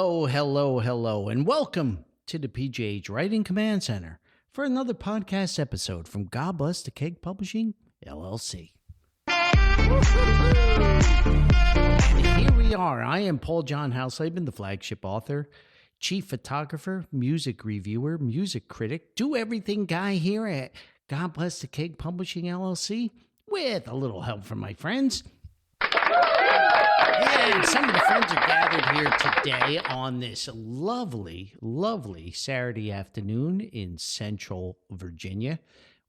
Hello, and welcome to the PJH Writing Command Center for another podcast episode from God Bless the Keg Publishing, LLC. And here we are. I am Paul John Hausleben, the flagship author, chief photographer, music reviewer, music critic, do-everything guy here at God Bless the Keg Publishing, LLC, with a little help from my friends. And some of the friends are gathered here today on this lovely Saturday afternoon in Central Virginia,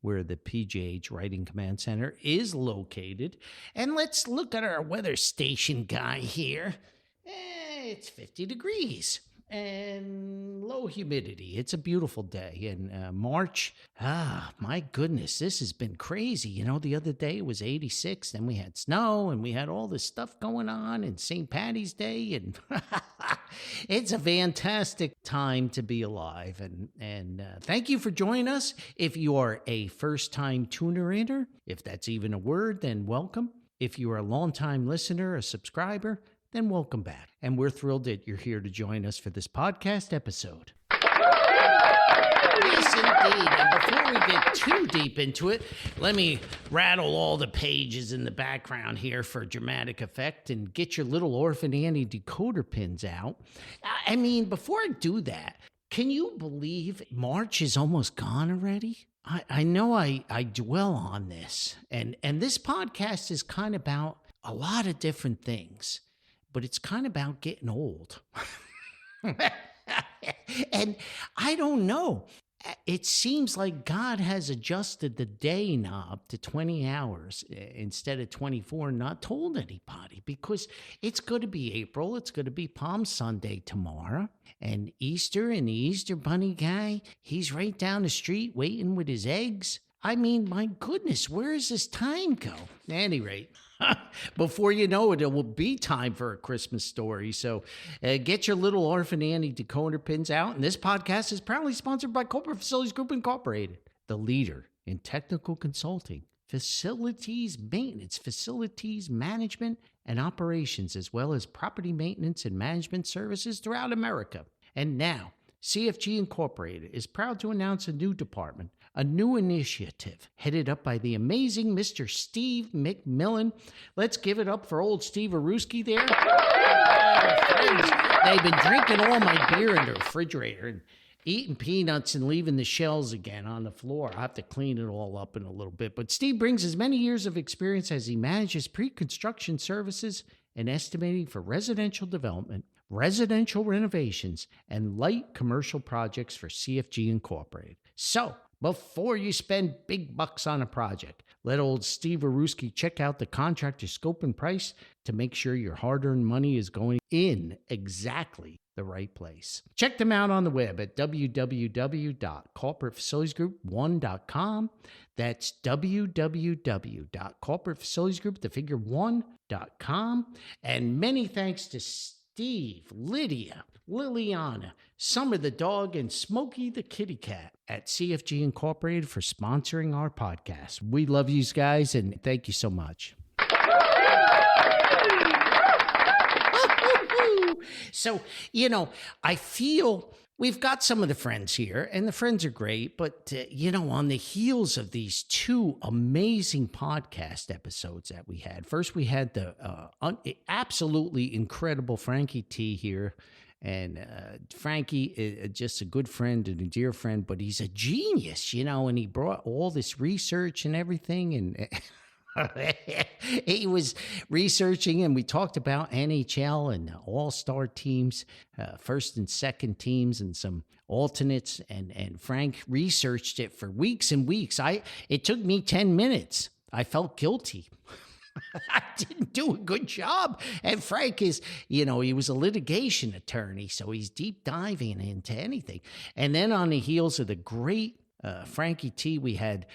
where the PJH Writing Command Center is located. And let's look at our weather station guy here. It's 50 degrees and low humidity. It's a beautiful day. And March, my goodness, this has been crazy. You know, the other day it was 86, then we had snow, and we had all this stuff going on, and St. Patty's Day, and it's a fantastic time to be alive. And thank you for joining us. If you are a first-time tuner-inner, if that's even a word, then welcome. If you are a long-time listener, a subscriber, then welcome back. And we're thrilled that you're here to join us for this podcast episode. Yes, indeed. And before we get too deep into it, let me rattle all the pages in the background here for dramatic effect and get your little Orphan Annie decoder pins out. I mean, before I do that, can you believe March is almost gone already? I know I dwell on this, and this podcast is kind of about a lot of different things. But it's kind of about getting old. And I don't know. It seems like God has adjusted the day knob to 20 hours instead of 24 and not told anybody, because it's going to be April. It's going to be Palm Sunday tomorrow. And Easter, and the Easter Bunny guy, he's right down the street waiting with his eggs. I mean, my goodness, where does this time go? At any rate, before you know it, it will be time for a Christmas story. So get your little Orphan Annie decoder pins out. And this podcast is proudly sponsored by Corporate Facilities Group Incorporated, the leader in technical consulting, facilities maintenance, facilities management, and operations, as well as property maintenance and management services throughout America. And now, CFG Incorporated is proud to announce a new department, a new initiative headed up by the amazing Mr. Steve McMillan. Let's give it up for old Steve Aruski there. Friends, they've been drinking all my beer in the refrigerator and eating peanuts and leaving the shells again on the floor. I'll have to clean it all up in a little bit. But Steve brings as many years of experience as he manages pre-construction services and estimating for residential development, residential renovations, and light commercial projects for CFG Incorporated. So, before you spend big bucks on a project, let old Steve Aruski check out the contractor scope and price to make sure your hard-earned money is going in exactly the right place. Check them out on the web at www.corporatefacilitiesgroup1.com. That's www.corporatefacilitiesgroup1.com. And many thanks to Steve, Lydia, Liliana, Summer the dog, and Smokey the kitty cat at CFG Incorporated for sponsoring our podcast. We love you guys, and thank you so much. So, you know, I feel we've got some of the friends here, and the friends are great, but, on the heels of these two amazing podcast episodes that we had, first we had the absolutely incredible Frankie T here, and Frankie is just a good friend and a dear friend, but he's a genius, and he brought all this research and everything, and he was researching, and we talked about NHL and all-star teams, first and second teams, and some alternates, and Frank researched it for weeks and weeks. It took me 10 minutes. I felt guilty. I didn't do a good job. And Frank is, he was a litigation attorney, so he's deep diving into anything. And then on the heels of the great Frankie T, we had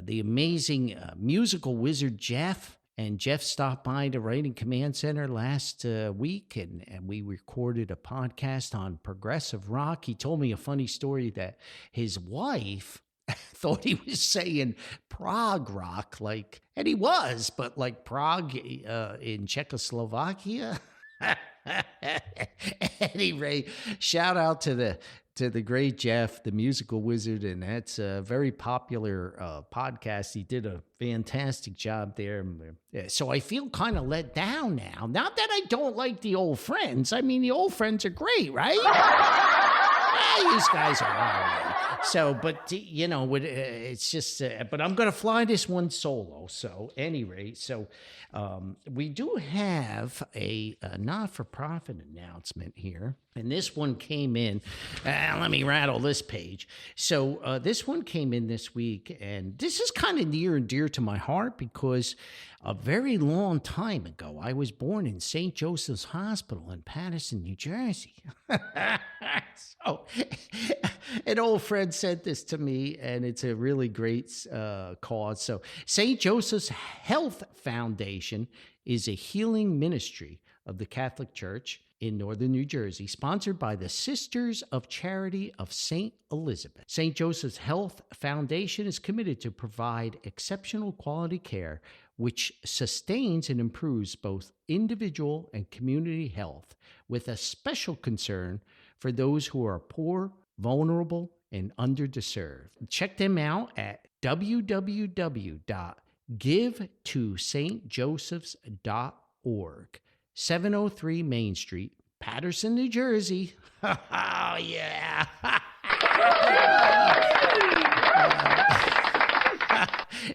the amazing musical wizard Jeff, and Jeff stopped by the Writing Command Center last week, and we recorded a podcast on progressive rock. He told me a funny story that his wife thought he was saying prog rock, and he was, but like Prague in Czechoslovakia. Anyway, shout out to the great Jeff, the musical wizard, and that's a very popular podcast. He did a fantastic job there. So I feel kind of let down now. Not that I don't like the old friends. I mean, the old friends are great, right? These guys are all right. So, but it's just. But I'm gonna fly this one solo. So, anyway, we do have a not-for-profit announcement here, and this one came in. Let me rattle this page. So, this one came in this week, and this is kind of near and dear to my heart because a very long time ago, I was born in St. Joseph's Hospital in Paterson, New Jersey. So, an old friend sent this to me, and it's a really great cause. So, St. Joseph's Health Foundation is a healing ministry of the Catholic Church in northern New Jersey, sponsored by the Sisters of Charity of St. Elizabeth. St. Joseph's Health Foundation is committed to provide exceptional quality care which sustains and improves both individual and community health, with a special concern for those who are poor, vulnerable, and underserved. Check them out at www.givetostjosephs.org, 703 Main Street, Paterson, New Jersey. Oh, yeah.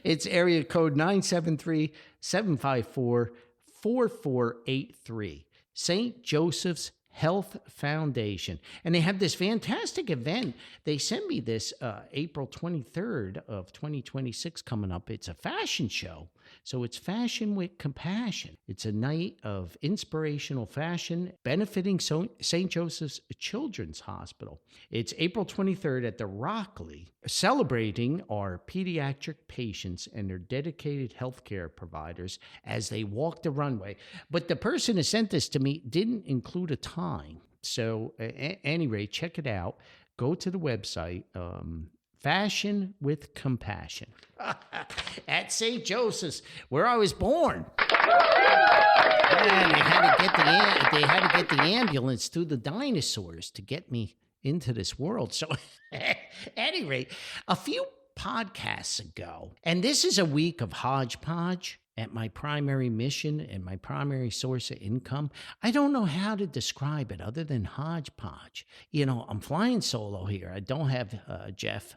It's area code 973-754-4483. St. Joseph's Health Foundation. And they have this fantastic event. They sent me this April 23rd of 2026 coming up. It's a fashion show. So it's Fashion with Compassion. It's a night of inspirational fashion benefiting St. Joseph's Children's Hospital. It's April 23rd at the Rockley, celebrating our pediatric patients and their dedicated healthcare providers as they walk the runway. But the person who sent this to me didn't include a time. So anyway, check it out. Go to the website, Fashion with Compassion. At St. Joseph's, where I was born. And they had to get the ambulance through the dinosaurs to get me into this world. So anyway, a few podcasts ago, and this is a week of hodgepodge at my primary mission and my primary source of income. I don't know how to describe it other than hodgepodge. I'm flying solo here. I don't have Jeff,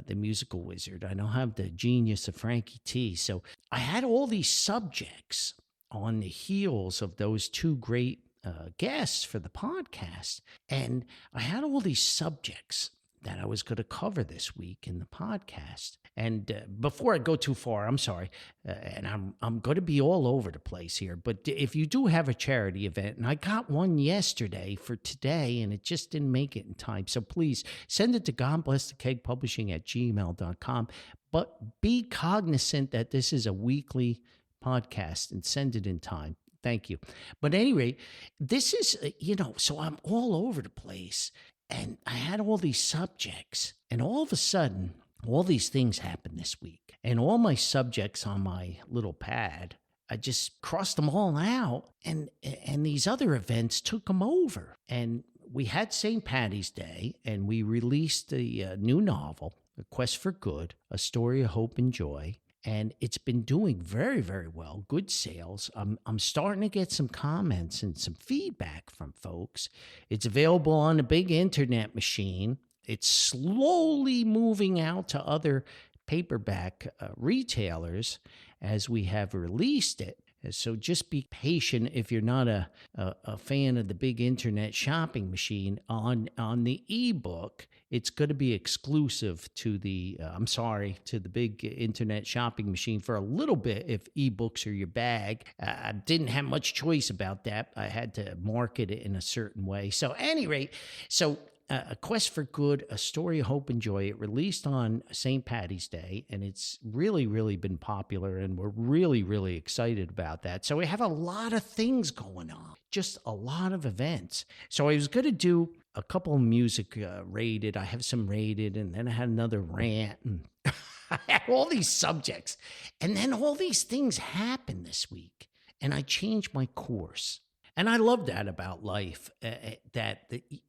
the musical wizard. I don't have the genius of Frankie T. So I had all these subjects on the heels of those two great guests for the podcast. And I had all these subjects that I was going to cover this week in the podcast. And before I go too far, I'm sorry, and I'm going to be all over the place here, but if you do have a charity event, and I got one yesterday for today, and it just didn't make it in time, so please send it to godblessthekegpublishing@gmail.com, but be cognizant that this is a weekly podcast and send it in time. Thank you. But anyway, this is, so I'm all over the place. And I had all these subjects, and all of a sudden, all these things happened this week. And all my subjects on my little pad, I just crossed them all out, and these other events took them over. And we had St. Patty's Day, and we released the new novel, A Quest for Good, A Story of Hope and Joy. And it's been doing very, very well. Good sales. I'm starting to get some comments and some feedback from folks. It's available on the big internet machine. It's slowly moving out to other paperback retailers as we have released it. So just be patient if you're not a fan of the big internet shopping machine. On the ebook, it's going to be exclusive to the big internet shopping machine for a little bit if ebooks are your bag. I didn't have much choice about that. I had to market it in a certain way. So at any rate, A Quest for Good, A Story of Hope and Joy. It released on St. Patty's Day, and it's really, really been popular, and we're really, really excited about that. So we have a lot of things going on, just a lot of events. So I was going to do a couple of music rated. I have some rated, and then I had another rant, and I had all these subjects. And then all these things happened this week, and I changed my course. And I love that about life,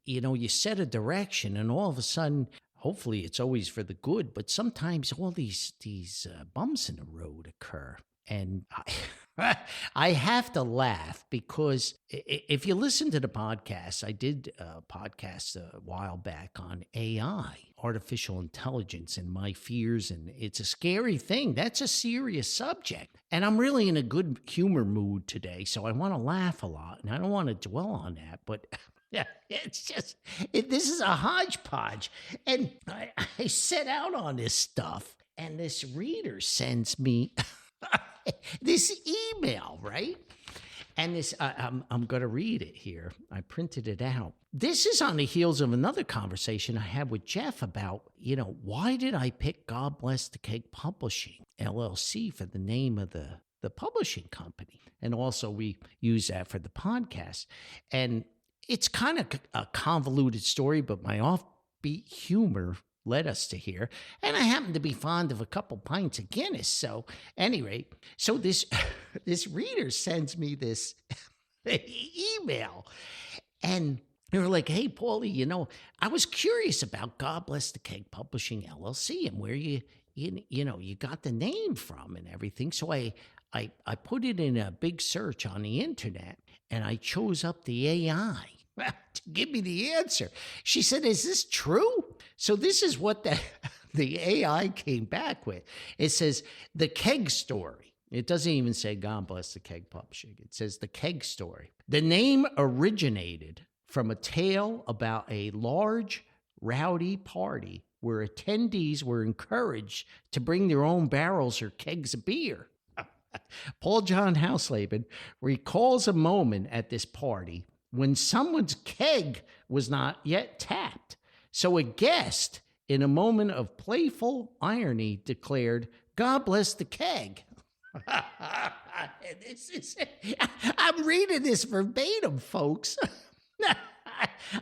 you set a direction and all of a sudden, hopefully it's always for the good, but sometimes all these bumps in the road occur. And I have to laugh because if you listen to the podcast, I did a podcast a while back on AI, artificial intelligence, and my fears. And it's a scary thing. That's a serious subject. And I'm really in a good humor mood today. So I want to laugh a lot. And I don't want to dwell on that. But yeah, this is a hodgepodge. And I set out on this stuff. And this reader sends me this email, right? And this, I'm going to read it here. I printed it out. This is on the heels of another conversation I had with Jeff about, why did I pick God Bless the Keg Publishing, LLC, for the name of the publishing company? And also we use that for the podcast. And it's kind of a convoluted story, but my offbeat humor led us to here. And I happen to be fond of a couple pints of Guinness. So anyway, this reader sends me this email. And they were like, hey, Pauly, I was curious about God Bless the Keg Publishing LLC and where you got the name from and everything. So I put it in a big search on the internet and I chose up the AI to give me the answer. She said, is this true? So this is what the AI came back with. It says, the keg story. It doesn't even say God Bless the Keg Publishing. It says the keg story. The name originated from a tale about a large, rowdy party where attendees were encouraged to bring their own barrels or kegs of beer. Paul John Hausleben recalls a moment at this party when someone's keg was not yet tapped. So a guest, in a moment of playful irony, declared, God bless the keg. I'm reading this verbatim, folks.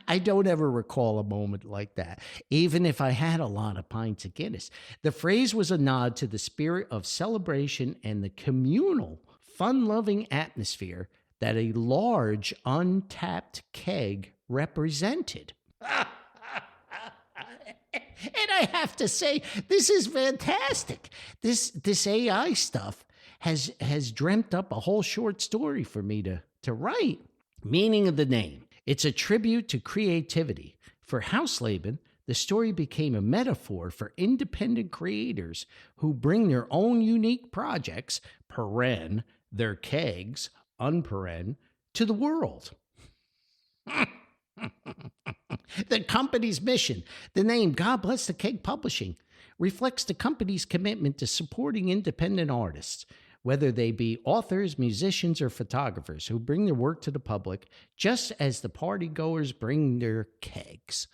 I don't ever recall a moment like that, even if I had a lot of pints of Guinness. The phrase was a nod to the spirit of celebration and the communal, fun-loving atmosphere that a large, untapped keg represented. And I have to say, this is fantastic. This AI stuff has dreamt up a whole short story for me to write. Meaning of the name. It's a tribute to creativity. For Hausleben, the story became a metaphor for independent creators who bring their own unique projects, paren, their kegs, unparen, to the world. The company's mission, the name God Bless the Keg Publishing, reflects the company's commitment to supporting independent artists, whether they be authors, musicians, or photographers who bring their work to the public, just as the partygoers bring their kegs.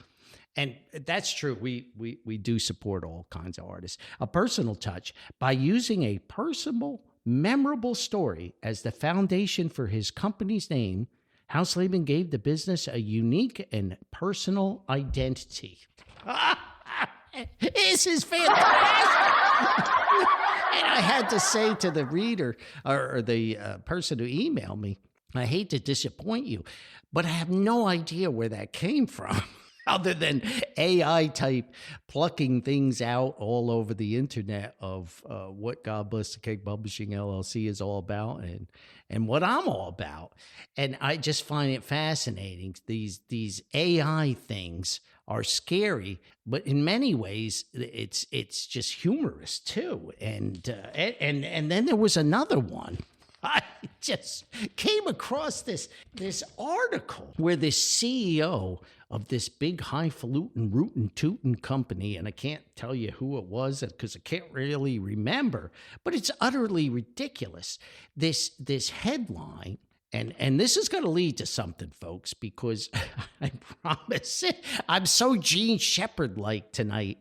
And that's true. We do support all kinds of artists. A personal touch by using a personal, memorable story as the foundation for his company's name, Hausleben gave the business a unique and personal identity. This is fantastic. And I had to say to the reader or the person who emailed me, I hate to disappoint you, but I have no idea where that came from. Other than AI type plucking things out all over the internet of what God Bless the Keg Publishing LLC is all about and what I'm all about. And I just find it fascinating. These AI things are scary, but in many ways it's just humorous too. And then there was another one. I just came across this article where this CEO of this big highfalutin rootin' tootin' company, and I can't tell you who it was because I can't really remember, but it's utterly ridiculous. This headline, and this is going to lead to something, folks, because I promise I'm so Gene Shepherd-like tonight.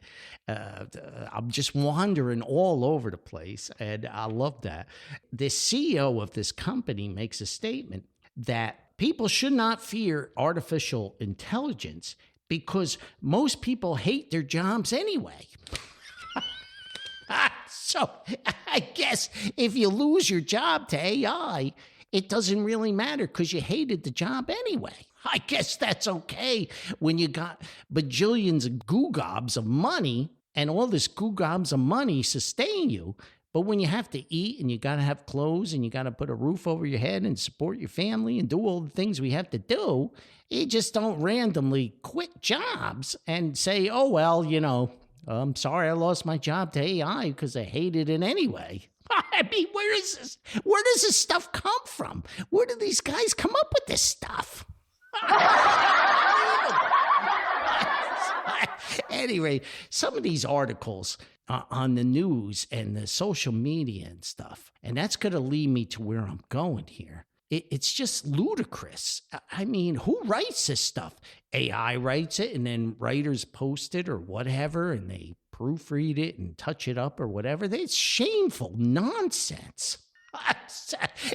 I'm just wandering all over the place, and I love that. The CEO of this company makes a statement that people should not fear artificial intelligence because most people hate their jobs anyway. So I guess if you lose your job to AI, it doesn't really matter because you hated the job anyway. I guess that's okay when you got bajillions of goo-gobs of money and all this goo-gobs of money sustain you. But when you have to eat and you got to have clothes and you got to put a roof over your head and support your family and do all the things we have to do, you just don't randomly quit jobs and say, oh, well, I'm sorry I lost my job to AI because I hated it anyway. I mean, where does this stuff come from? Where do these guys come up with this stuff? Anyway, some of these articles on the news and the social media and stuff, and that's going to lead me to where I'm going here. It's just ludicrous. I mean, who writes this stuff? AI writes it, and then writers post it or whatever, and they proofread it and touch it up or whatever. It's shameful nonsense.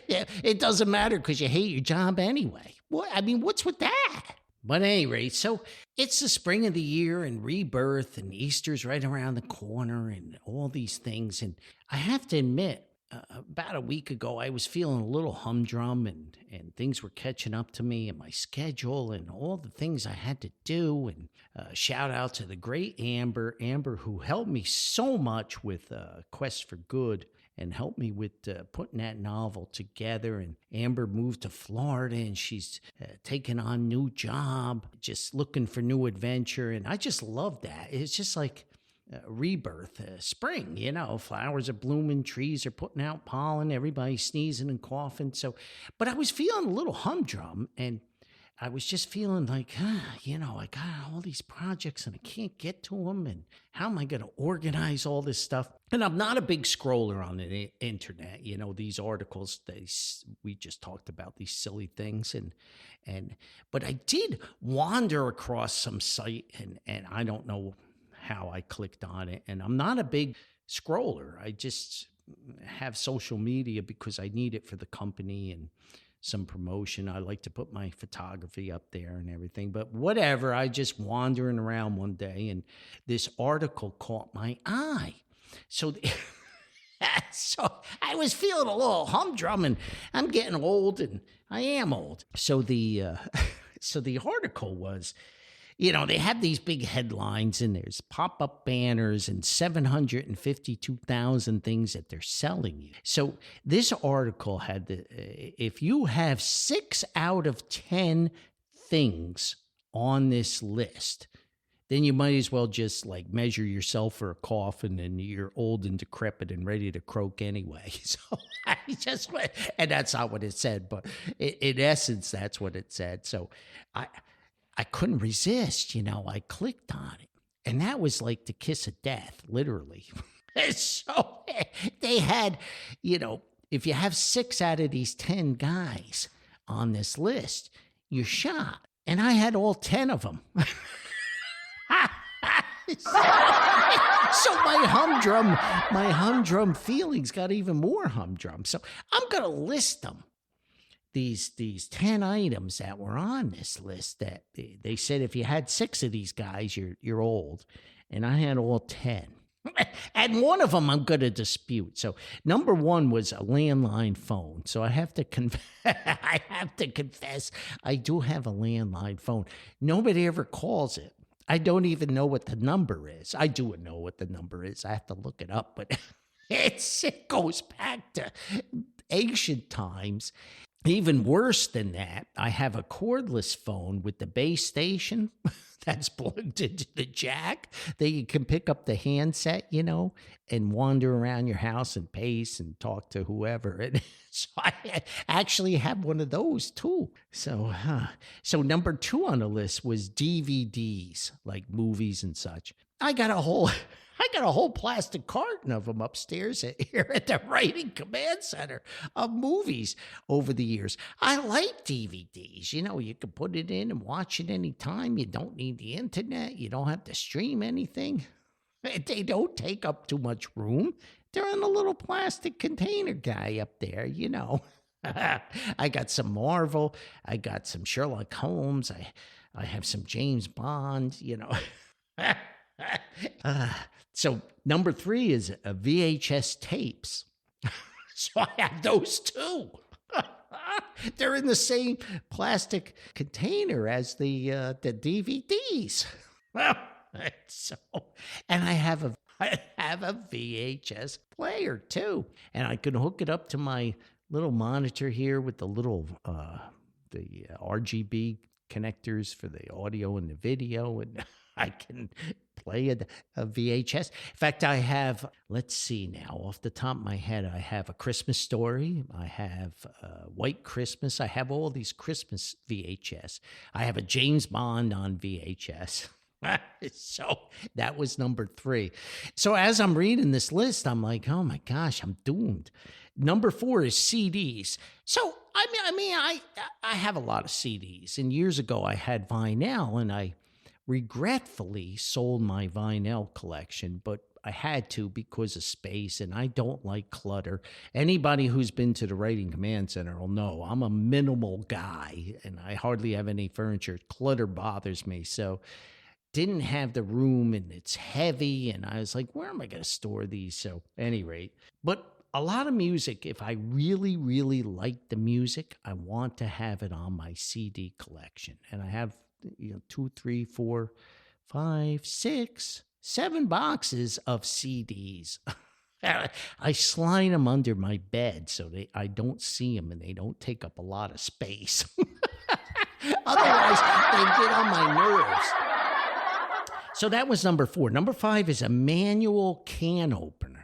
It doesn't matter because you hate your job anyway. What's with that? But anyway, so it's the spring of the year and rebirth and Easter's right around the corner and all these things. And I have to admit, about a week ago, I was feeling a little humdrum and things were catching up to me and my schedule and all the things I had to do. And shout out to the great Amber, who helped me so much with Quest for Good and helped me with putting that novel together. And Amber moved to Florida and she's taking on a new job, just looking for new adventure. And I just love that. It's just like rebirth, spring, flowers are blooming, trees are putting out pollen, everybody's sneezing and coughing. But I was feeling a little humdrum and I was just feeling like, I got all these projects and I can't get to them. And how am I going to organize all this stuff? And I'm not a big scroller on the internet. These articles, we just talked about these silly things. But I did wander across some site and I don't know how I clicked on it. And I'm not a big scroller. I just have social media because I need it for the company and some promotion. I like to put my photography up there and everything, but whatever. I just wandering around one day and this article caught my eye. So I was feeling a little humdrum and I'm getting old and I am old. So the article was, they have these big headlines and there's pop-up banners and 752,000 things that they're selling you. So this article had if you have 6 out of 10 things on this list, then you might as well just like measure yourself for a coffin and you're old and decrepit and ready to croak anyway. So I just went, and that's not what it said, but in essence, that's what it said. So I couldn't resist, I clicked on it. And that was like the kiss of death, literally. So they had, if you have 6 out of these 10 guys on this list, you're shot. And I had all 10 of them. So my humdrum feelings got even more humdrum. So I'm going to list them. These 10 items that were on this list that they said if you had 6 of these guys, you're old. And I had all 10. And one of them I'm going to dispute. So number 1 was a landline phone. So I have to confess I do have a landline phone. Nobody ever calls it. I don't even know what the number is. I do know what the number is. I have to look it up, but it goes back to ancient times. Even worse than that, I have a cordless phone with the base station that's plugged into the jack that you can pick up the handset, and wander around your house and pace and talk to whoever. And so I actually have one of those too. So number 2 on the list was DVDs, like movies and such. I got a whole plastic carton of them upstairs here at the Writing Command Center of movies over the years. I like DVDs. You can put it in and watch it anytime. You don't need the internet. You don't have to stream anything. They don't take up too much room. They're in a little plastic container guy up there, I got some Marvel. I got some Sherlock Holmes. I have some James Bond, So number 3 is VHS tapes. So I have those too. They're in the same plastic container as the DVDs. Well, so, and I have a VHS player too, and I can hook it up to my little monitor here with the little the RGB connectors for the audio and the video, and I can play a VHS. In fact, I have, let's see now, off the top of my head, I have A Christmas Story. I have White Christmas. I have all these Christmas VHS. I have a James Bond on VHS. So that was number 3. So as I'm reading this list, I'm like, oh my gosh, I'm doomed. Number 4 is CDs. So I have a lot of CDs, and years ago I had vinyl, and I regretfully sold my vinyl collection, but I had to because of space, and I don't like clutter. Anybody who's been to the Writing Command Center will know I'm a minimal guy, and I hardly have any furniture. Clutter bothers me, so didn't have the room, and it's heavy, and I was like, where am I going to store these? So at any rate, but a lot of music, if I really, really like the music, I want to have it on my CD collection. And I have 2, 3, 4, 5, 6, 7 boxes of CDs. I slide them under my bed so I don't see them and they don't take up a lot of space. Otherwise, they get on my nerves. So that was number 4. Number 5 is a manual can opener.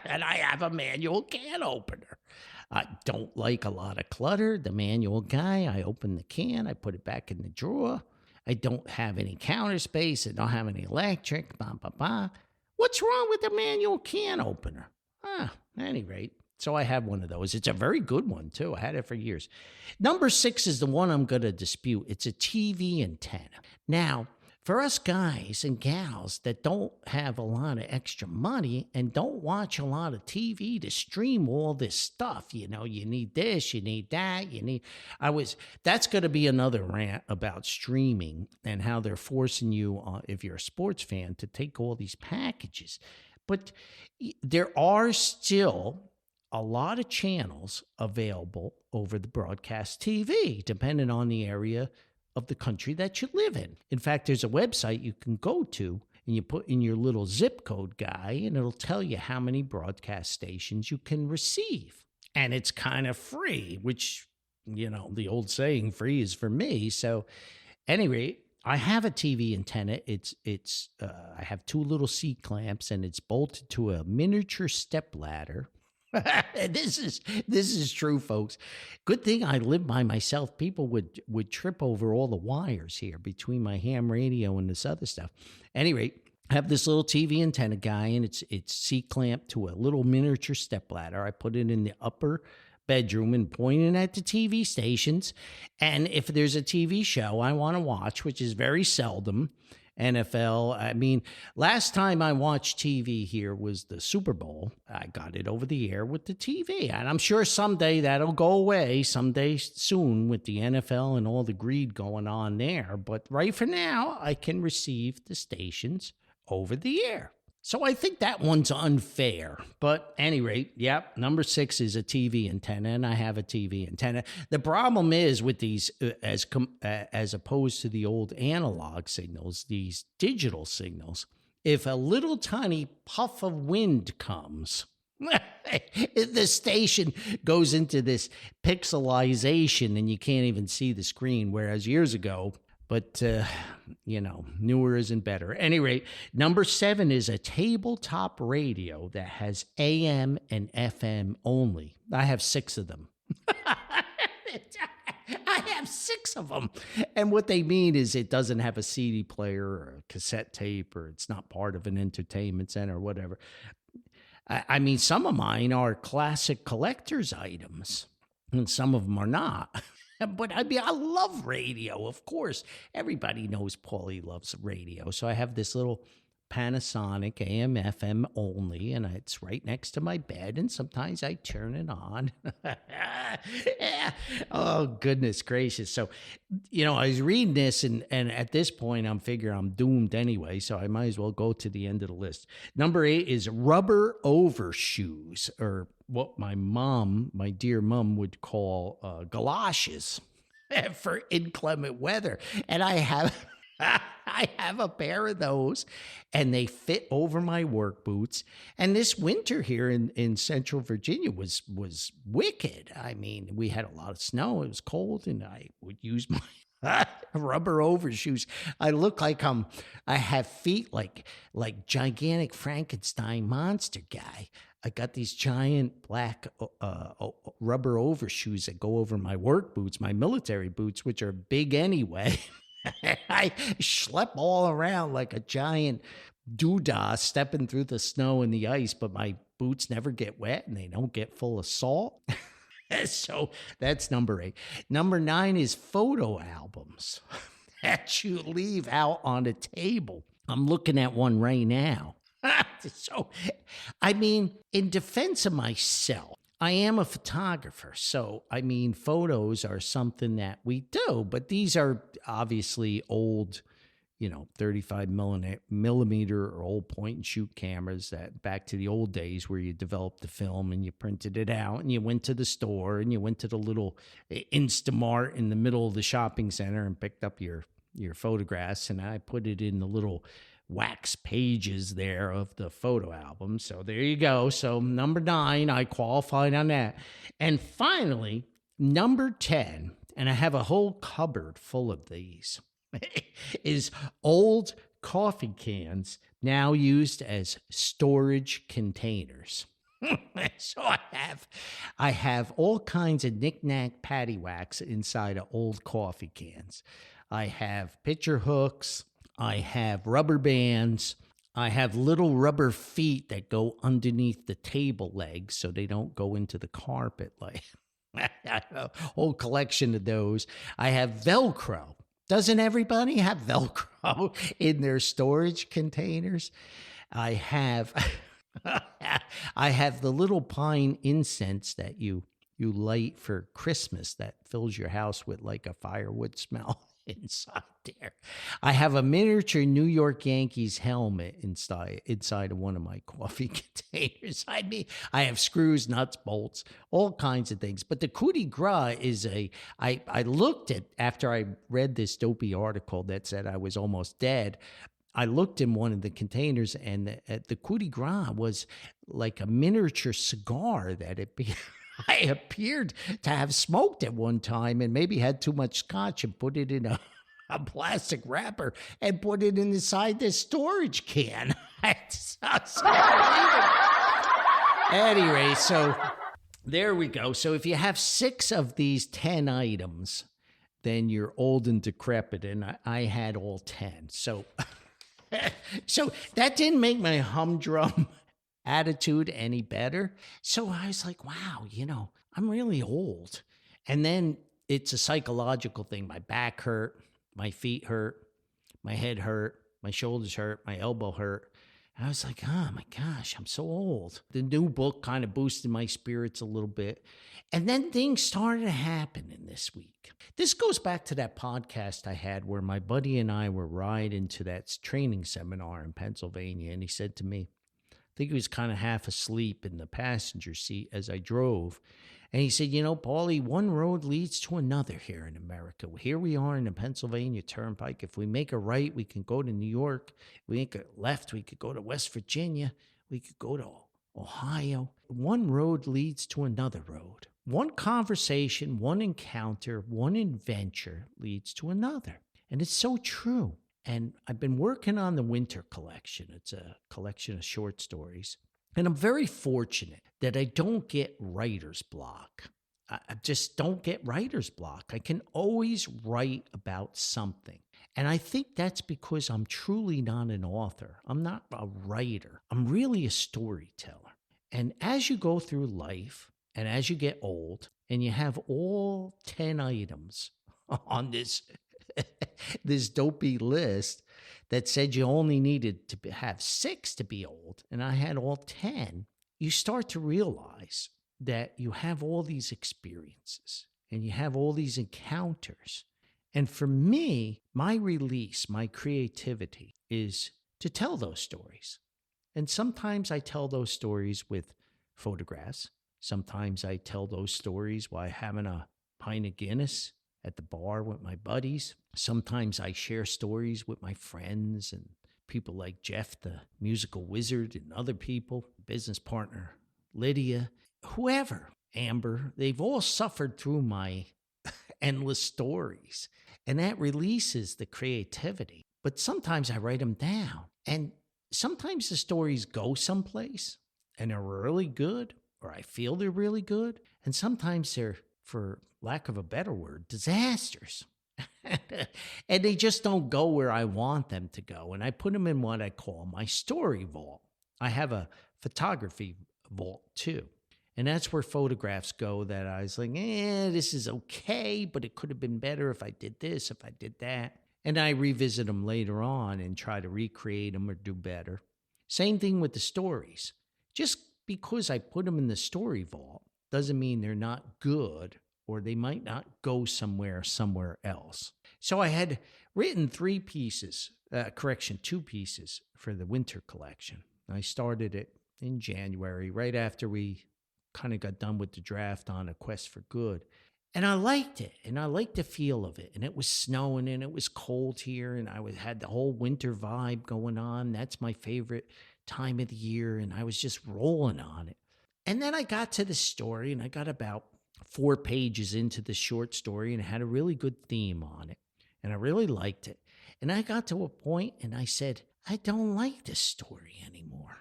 And I have a manual can opener. I don't like a lot of clutter. The manual guy, I open the can, I put it back in the drawer. I don't have any counter space. I don't have any electric. What's wrong with the manual can opener? At any rate, so I have one of those. It's a very good one, too. I had it for years. Number 6 is the one I'm going to dispute. It's a TV antenna. Now, for us guys and gals that don't have a lot of extra money and don't watch a lot of TV to stream all this stuff, you need this, you need that, that's going to be another rant about streaming and how they're forcing you, if you're a sports fan, to take all these packages. But there are still a lot of channels available over the broadcast TV, depending on the area of the country that you live in. In fact, there's a website you can go to and you put in your little zip code guy and it'll tell you how many broadcast stations you can receive. And it's kind of free, which, the old saying, free is for me. So anyway, I have a TV antenna. I have 2 little C-clamps and it's bolted to a miniature stepladder. This is true, folks. Good thing I live by myself. People would trip over all the wires here between my ham radio and this other stuff. Anyway, I have this little TV antenna guy, and it's C-clamped to a little miniature stepladder. I put it in the upper bedroom and pointing at the TV stations. And if there's a TV show I want to watch, which is very seldom, NFL. Last time I watched TV here was the Super Bowl. I got it over the air with the TV. And I'm sure someday that'll go away, someday soon, with the NFL and all the greed going on there. But right for now, I can receive the stations over the air. So I think that one's unfair. But at any rate, number 6 is a TV antenna, and I have a TV antenna. The problem is with these, as opposed to the old analog signals, these digital signals, if a little tiny puff of wind comes, the station goes into this pixelization and you can't even see the screen, whereas years ago, but, newer isn't better. At any rate, number 7 is a tabletop radio that has AM and FM only. I have 6 of them. I have 6 of them. And what they mean is it doesn't have a CD player or a cassette tape, or it's not part of an entertainment center or whatever. Some of mine are classic collector's items, and some of them are not. But I love radio, of course. Everybody knows Pauly loves radio. So I have this little Panasonic AM FM only, and it's right next to my bed, and sometimes I turn it on. Oh, goodness gracious. So, I was reading this, and at this point, I'm figuring I'm doomed anyway, so I might as well go to the end of the list. Number 8 is rubber overshoes, or what my dear mom would call galoshes for inclement weather. And I have I have a pair of those, and they fit over my work boots. And this winter here in Central Virginia was wicked. I mean, we had a lot of snow. It was cold, and I would use my rubber overshoes. I look like I have feet like gigantic Frankenstein monster guy. I got these giant black rubber overshoes that go over my work boots, my military boots, which are big anyway. I schlep all around like a giant doodah stepping through the snow and the ice, but my boots never get wet and they don't get full of salt. So that's number 8. Number 9 is photo albums that you leave out on a table. I'm looking at one right now. So, I mean, in defense of myself, I am a photographer. So, I mean, photos are something that we do, but these are obviously old, 35 millimeter or old point and shoot cameras that back to the old days where you developed the film and you printed it out and you went to the store and you went to the little Instamart in the middle of the shopping center and picked up your photographs, and I put it in the little wax pages there of the photo album. So there you go. So number 9, I qualified on that. And finally, number 10, and I have a whole cupboard full of these, is old coffee cans now used as storage containers. So I have all kinds of knick-knack paddywhacks inside of old coffee cans. I have picture hooks. I have rubber bands. I have little rubber feet that go underneath the table legs so they don't go into the carpet. Like I have a whole collection of those. I have Velcro. Doesn't everybody have Velcro in their storage containers? I have I have the little pine incense that you light for Christmas that fills your house with like a firewood smell inside there. I have a miniature New York Yankees helmet inside of one of my coffee containers. I mean, I have screws, nuts, bolts, all kinds of things. But the coup de grace is I looked at, after I read this dopey article that said I was almost dead, I looked in one of the containers, and the coup de grace was like a miniature cigar that I appeared to have smoked at one time and maybe had too much scotch and put it in a plastic wrapper and put it inside the storage can. Anyway, so there we go. So if you have 6 of these 10 items, then you're old and decrepit, and I had all 10. So, so that didn't make my humdrum attitude any better. So I was like, wow, I'm really old. And then it's a psychological thing. My back hurt, my feet hurt, my head hurt, my shoulders hurt, my elbow hurt. And I was like, oh my gosh, I'm so old. The new book kind of boosted my spirits a little bit. And then things started to happen in this week. This goes back to that podcast I had where my buddy and I were riding to that training seminar in Pennsylvania. And he said to me, I think he was kind of half asleep in the passenger seat as I drove. And he said, Pauly, one road leads to another here in America. Here we are in the Pennsylvania Turnpike. If we make a right, we can go to New York. If we make a left, we could go to West Virginia. We could go to Ohio. One road leads to another road. One conversation, one encounter, one adventure leads to another. And it's so true. And I've been working on the winter collection. It's a collection of short stories. And I'm very fortunate that I don't get writer's block. I just don't get writer's block. I can always write about something. And I think that's because I'm truly not an author. I'm not a writer. I'm really a storyteller. And as you go through life and as you get old and you have all 10 items on this dopey list that said you only needed to have 6 to be old, and I had all 10, you start to realize that you have all these experiences and you have all these encounters. And for me, my release, my creativity is to tell those stories. And sometimes I tell those stories with photographs. Sometimes I tell those stories while having a pint of Guinness at the bar with my buddies. Sometimes I share stories with my friends and people like Jeff, the musical wizard, and other people, business partner Lydia, whoever, Amber. They've all suffered through my endless stories, and that releases the creativity. But sometimes I write them down, and sometimes the stories go someplace and they're really good, or I feel they're really good, and sometimes they're, for lack of a better word, disasters. And they just don't go where I want them to go. And I put them in what I call my story vault. I have a photography vault too. And that's where photographs go that I was like, this is okay, but it could have been better if I did this, if I did that. And I revisit them later on and try to recreate them or do better. Same thing with the stories. Just because I put them in the story vault doesn't mean they're not good, or they might not go somewhere else. So I had written two pieces for the winter collection. I started it in January, right after we kind of got done with the draft on A Quest for Good. And I liked it, and I liked the feel of it. And it was snowing, and it was cold here, and had the whole winter vibe going on. That's my favorite time of the year, and I was just rolling on it. And then I got to the story, and I got about 4 pages into the short story, and it had a really good theme on it, and I really liked it. And I got to a point, and I said, I don't like this story anymore.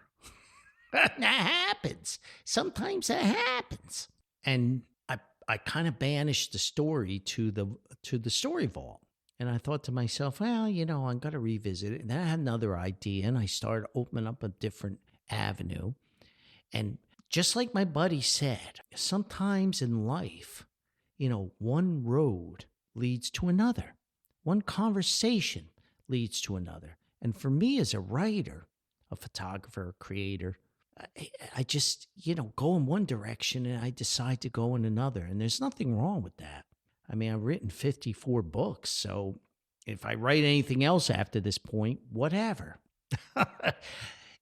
That happens. Sometimes that happens. And I kind of banished the story to the story vault. And I thought to myself, well, I'm going to revisit it. And then I had another idea, and I started opening up a different avenue. And just like my buddy said, sometimes in life, one road leads to another. One conversation leads to another. And for me as a writer, a photographer, a creator, I just, go in one direction and I decide to go in another. And there's nothing wrong with that. I mean, I've written 54 books. So if I write anything else after this point, whatever.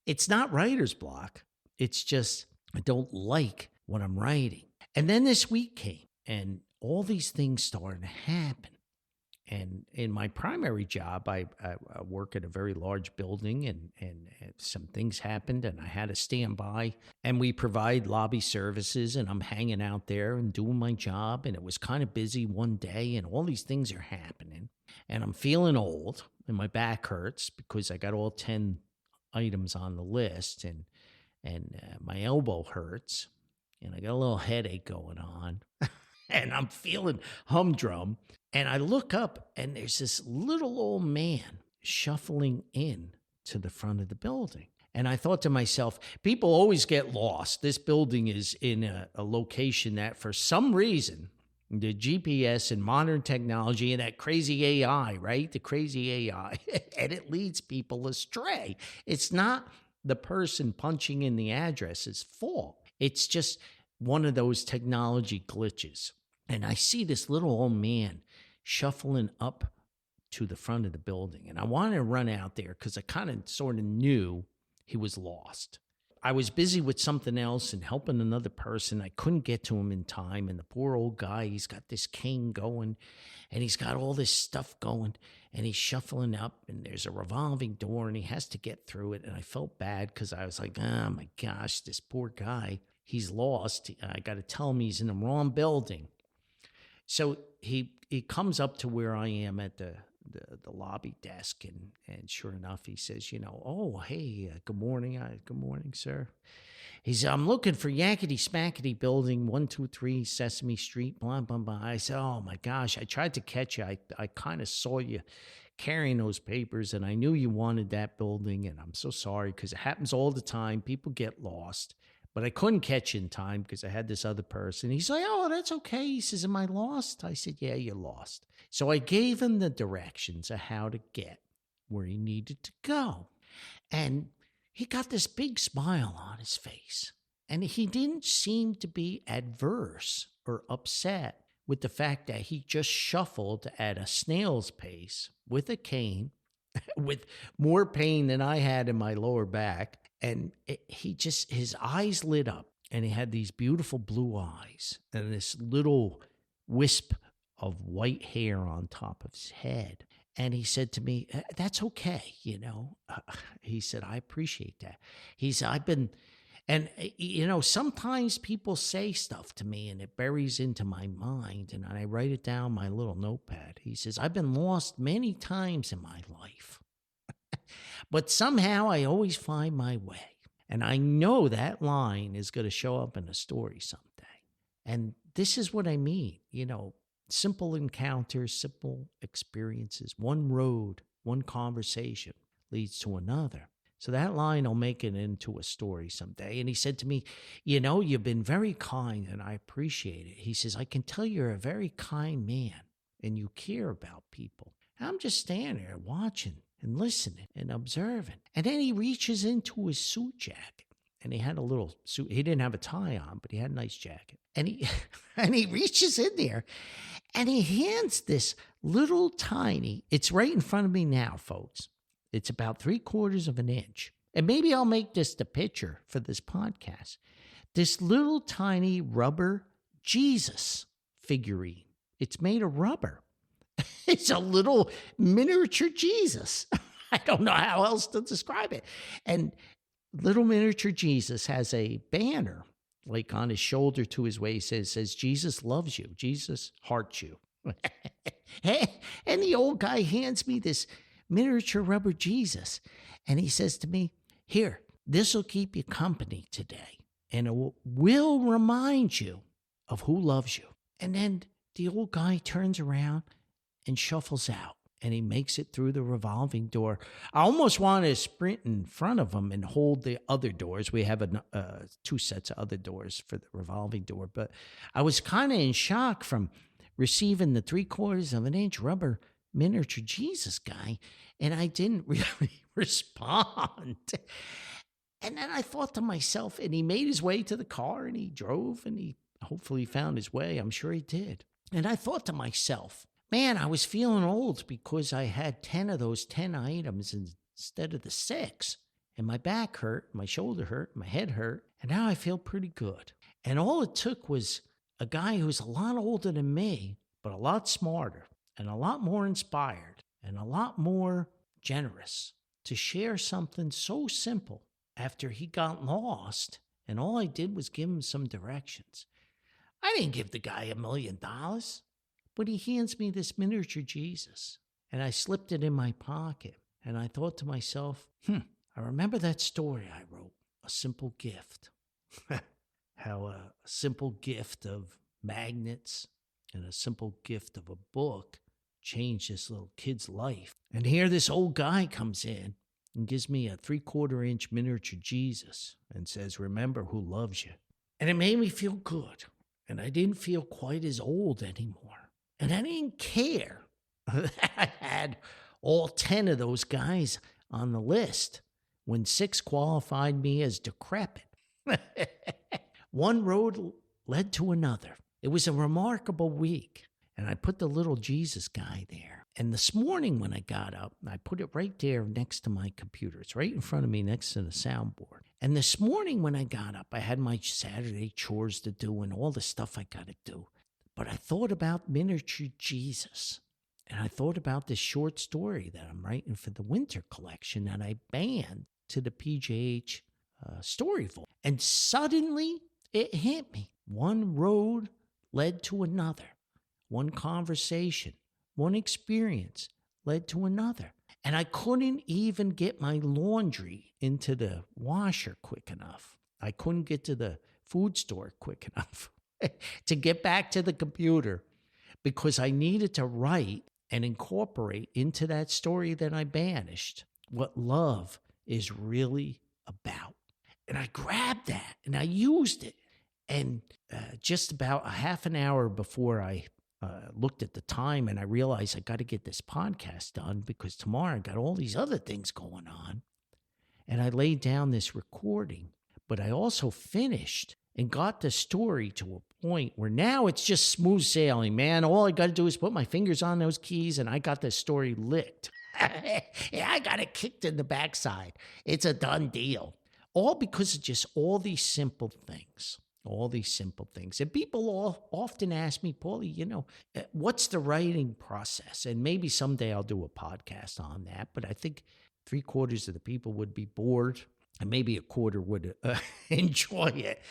It's not writer's block. It's just I don't like what I'm writing. And then this week came and all these things started to happen. And in my primary job, I work at a very large building, and some things happened, and I had to stand by. And we provide lobby services, and I'm hanging out there and doing my job. And it was kind of busy one day, and all these things are happening. And I'm feeling old, and my back hurts because I got all 10 items on the list, and my elbow hurts, and I got a little headache going on. And I'm feeling humdrum. And I look up, and there's this little old man shuffling in to the front of the building. And I thought to myself, people always get lost. This building is in a location that for some reason, the GPS and modern technology and that crazy AI, right? The crazy AI, and it leads people astray. It's not the person punching in the address's fault. It's just one of those technology glitches. And I see this little old man shuffling up to the front of the building. And I wanted to run out there because I kind of sort of knew he was lost. I was busy with something else and helping another person. I couldn't get to him in time. And the poor old guy, he's got this cane going, and he's got all this stuff going, and he's shuffling up, and there's a revolving door, and he has to get through it. And I felt bad because I was like, oh my gosh, this poor guy, he's lost. I got to tell him he's in the wrong building. So he comes up to where I am at the lobby desk, and sure enough, he says, oh, hey, good morning. Good morning, sir. He said, I'm looking for Yakety Smackety Building, 123 Sesame Street, blah, blah, blah. I said, oh my gosh, I tried to catch you. I kind of saw you carrying those papers, and I knew you wanted that building, and I'm so sorry because it happens all the time. People get lost. But I couldn't catch you in time because I had this other person. He's like, oh, that's okay. He says, am I lost? I said, yeah, you're lost. So I gave him the directions of how to get where he needed to go. And he got this big smile on his face. And he didn't seem to be adverse or upset with the fact that he just shuffled at a snail's pace with a cane with more pain than I had in my lower back. And his eyes lit up. and he had these beautiful blue eyes and this little wisp of white hair on top of his head. And he said to me, "That's okay, you know." He said, "I appreciate that." He said, "I've been," and sometimes people say stuff to me and it buries into my mind, and I write it down on my little notepad. He says, "I've been lost many times in my life, but somehow I always find my way." And I know that line is going to show up in a story someday. And this is what I mean, simple encounters, simple experiences. One road, one conversation leads to another. So that line will make it into a story someday. And he said to me, "You've been very kind and I appreciate it." He says, "I can tell you're a very kind man and you care about people." And I'm just standing there watching and listening and observing. And then he reaches into his suit jacket. And he had a little suit. He didn't have a tie on, but he had a nice jacket. And he and he reaches in there and he hands this little tiny, it's right in front of me now, folks. It's about 3/4 of an inch. And maybe I'll make this the picture for this podcast. This little tiny rubber Jesus figurine. It's made of rubber. It's a little miniature Jesus. I don't know how else to describe it. And little miniature Jesus has a banner like on his shoulder to his waist. It says, "Jesus loves you. Jesus hearts you." And the old guy hands me this miniature rubber Jesus. And he says to me, "Here, this will keep you company today. And it will remind you of who loves you." And then the old guy turns around and shuffles out. And he makes it through the revolving door. I almost wanted to sprint in front of him and hold the other doors. We have 2 sets of other doors for the revolving door. But I was kind of in shock from receiving the 3/4 of an inch rubber miniature Jesus guy. And I didn't really respond. And then I thought to myself, and he made his way to the car and he drove and he hopefully found his way. I'm sure he did. And I thought to myself, man, I was feeling old because I had 10 of those 10 items instead of the 6. And my back hurt, my shoulder hurt, my head hurt. And now I feel pretty good. And all it took was a guy who's a lot older than me, but a lot smarter and a lot more inspired and a lot more generous to share something so simple after he got lost. And all I did was give him some directions. I didn't give the guy $1 million. But he hands me this miniature Jesus, and I slipped it in my pocket. And I thought to myself, I remember that story I wrote, A Simple Gift. How a simple gift of magnets and a simple gift of a book changed this little kid's life. And here this old guy comes in and gives me a 3/4 inch miniature Jesus and says, "Remember who loves you." And it made me feel good. And I didn't feel quite as old anymore. And I didn't care that I had all 10 of those guys on the list when 6 qualified me as decrepit. One road led to another. It was a remarkable week. And I put the little Jesus guy there. And this morning when I got up, I put it right there next to my computer. It's right in front of me next to the soundboard. And this morning when I got up, I had my Saturday chores to do and all the stuff I got to do. But I thought about miniature Jesus. And I thought about this short story that I'm writing for the winter collection that I banned to the PJH story vault. And suddenly it hit me. One road led to another. One conversation, one experience led to another. And I couldn't even get my laundry into the washer quick enough. I couldn't get to the food store quick enough to get back to the computer because I needed to write and incorporate into that story that I banished what love is really about. And I grabbed that and I used it. And just about a half an hour before I looked at the time and I realized I got to get this podcast done because tomorrow I got all these other things going on. And I laid down this recording, but I also finished and got the story to a point where now it's just smooth sailing, man. All I got to do is put my fingers on those keys and I got the story licked. Yeah, I got it kicked in the backside. It's a done deal. all because of just all these simple things. All these simple things. And people all often ask me, Pauly, what's the writing process? And maybe someday I'll do a podcast on that. But I think 3/4 of the people would be bored, and maybe a quarter would enjoy it.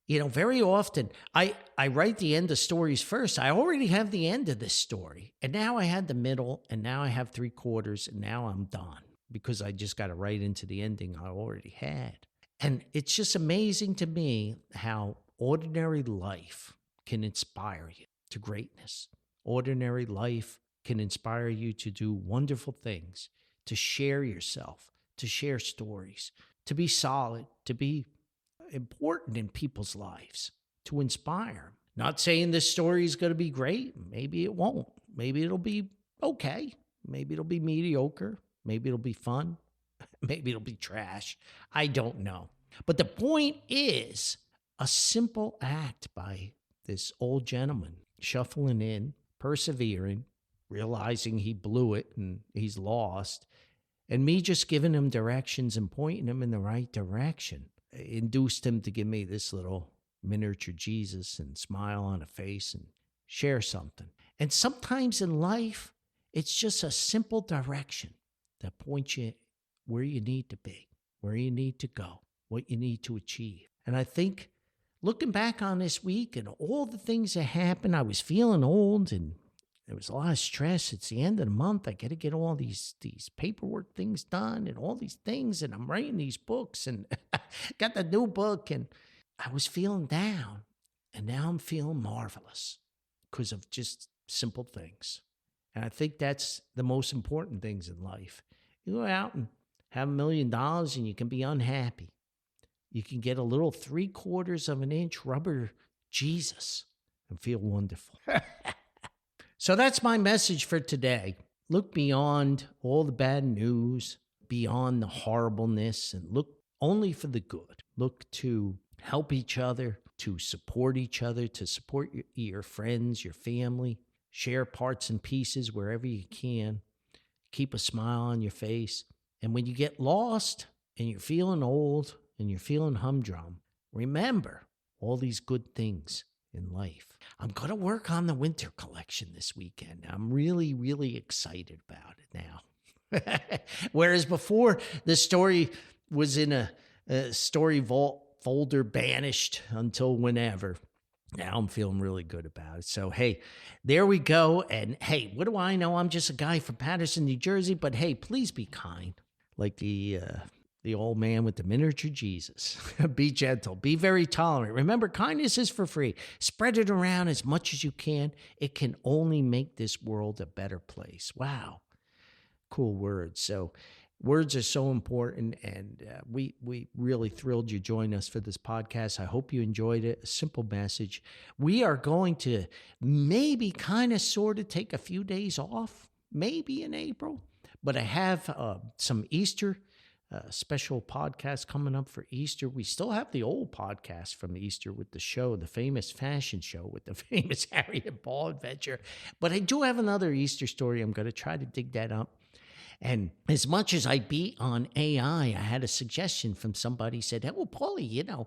Very often I write the end of stories first. I already have the end of this story, and now I had the middle, and now I have 3/4, and now I'm done because I just got to write into the ending I already had. And it's just amazing to me how ordinary life can inspire you to greatness. Ordinary life can inspire you to do wonderful things, to share yourself, to share stories, to be solid, to be important in people's lives, to inspire. Not saying this story is going to be great. Maybe it won't. Maybe it'll be okay. Maybe it'll be mediocre. Maybe it'll be fun. Maybe it'll be trash. I don't know. But the point is a simple act by this old gentleman shuffling in, persevering, realizing he blew it and he's lost, and me just giving him directions and pointing him in the right direction. Induced him to give me this little miniature Jesus and smile on a face and share something. And sometimes in life, it's just a simple direction that points you where you need to be, where you need to go, what you need to achieve. And I think looking back on this week and all the things that happened, I was feeling old and there was a lot of stress. It's the end of the month. I got to get all these paperwork things done and all these things. And I'm writing these books and got the new book. And I was feeling down. And now I'm feeling marvelous because of just simple things. And I think that's the most important things in life. You go out and have $1 million and you can be unhappy. You can get a little 3/4 of an inch rubber Jesus and feel wonderful. So that's my message for today. Look beyond all the bad news, beyond the horribleness, and look only for the good. Look to help each other, to support each other, to support your friends, your family. Share parts and pieces wherever you can. Keep a smile on your face. And when you get lost and you're feeling old and you're feeling humdrum, remember all these good things in life. I'm going to work on the winter collection this weekend. I'm really, really excited about it now. Whereas before, the story was in a story vault folder banished until whenever. Now I'm feeling really good about it. So, hey, there we go. And hey, what do I know? I'm just a guy from Paterson, New Jersey. But hey, please be kind. Like the old man with the miniature Jesus. Be gentle. Be very tolerant. Remember, kindness is for free. Spread it around as much as you can. It can only make this world a better place. Wow. Cool words. So words are so important, and we really thrilled you joined us for this podcast. I hope you enjoyed it. A simple message. We are going to maybe kind of sort of take a few days off, maybe in April, but I have some Easter special podcast coming up for Easter. We still have the old podcast from Easter with the show, the famous fashion show with the famous Harry and Paul adventure. But I do have another Easter story. I'm going to try to dig that up. And as much as I beat on AI, I had a suggestion from somebody said, hey, well, Pauly,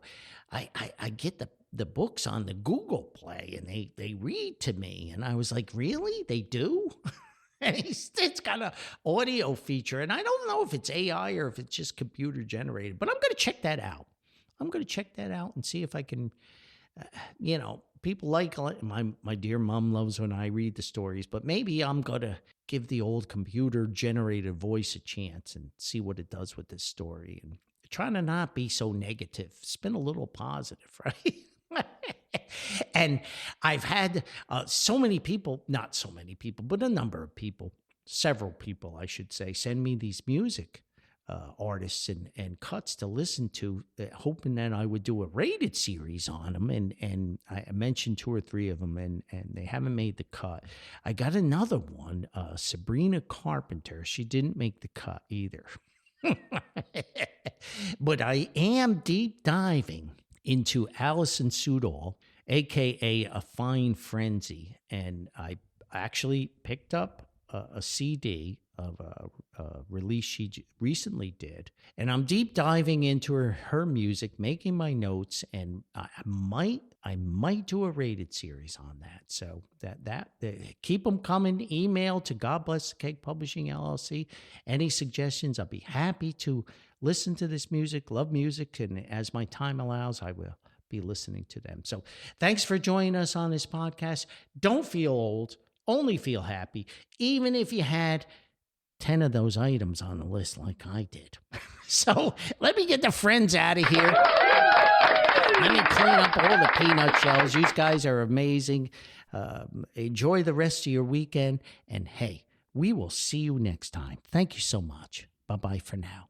I get the books on the Google Play and they read to me. And I was like, really? They do? And it's got an audio feature. And I don't know if it's AI or if it's just computer generated, but I'm going to check that out. I'm going to check that out and see if I can, people like my dear mom loves when I read the stories, but maybe I'm going to give the old computer generated voice a chance and see what it does with this story. And trying to not be so negative, spin a little positive, right? And I've had so many people, not so many people, but a number of people, several people, I should say, send me these music artists and cuts to listen to, hoping that I would do a rated series on them. And I mentioned 2 or 3 of them, and they haven't made the cut. I got another one, Sabrina Carpenter. She didn't make the cut either. But I am deep diving into Allison Sudol, a.k.a. A Fine Frenzy. And I actually picked up a CD of a release she recently did, and I'm deep diving into her music, making my notes, and I might do a rated series on that. So that keep them coming. Email to God Bless the Cake Publishing LLC. Any suggestions? I'll be happy to listen to this music. Love music, and as my time allows, I will be listening to them. So thanks for joining us on this podcast. Don't feel old. Only feel happy, even if you had 10 of those items on the list like I did. So let me get the friends out of here. Let me clean up all the peanut shells. You guys are amazing. Enjoy the rest of your weekend. And hey, we will see you next time. Thank you so much. Bye-bye for now.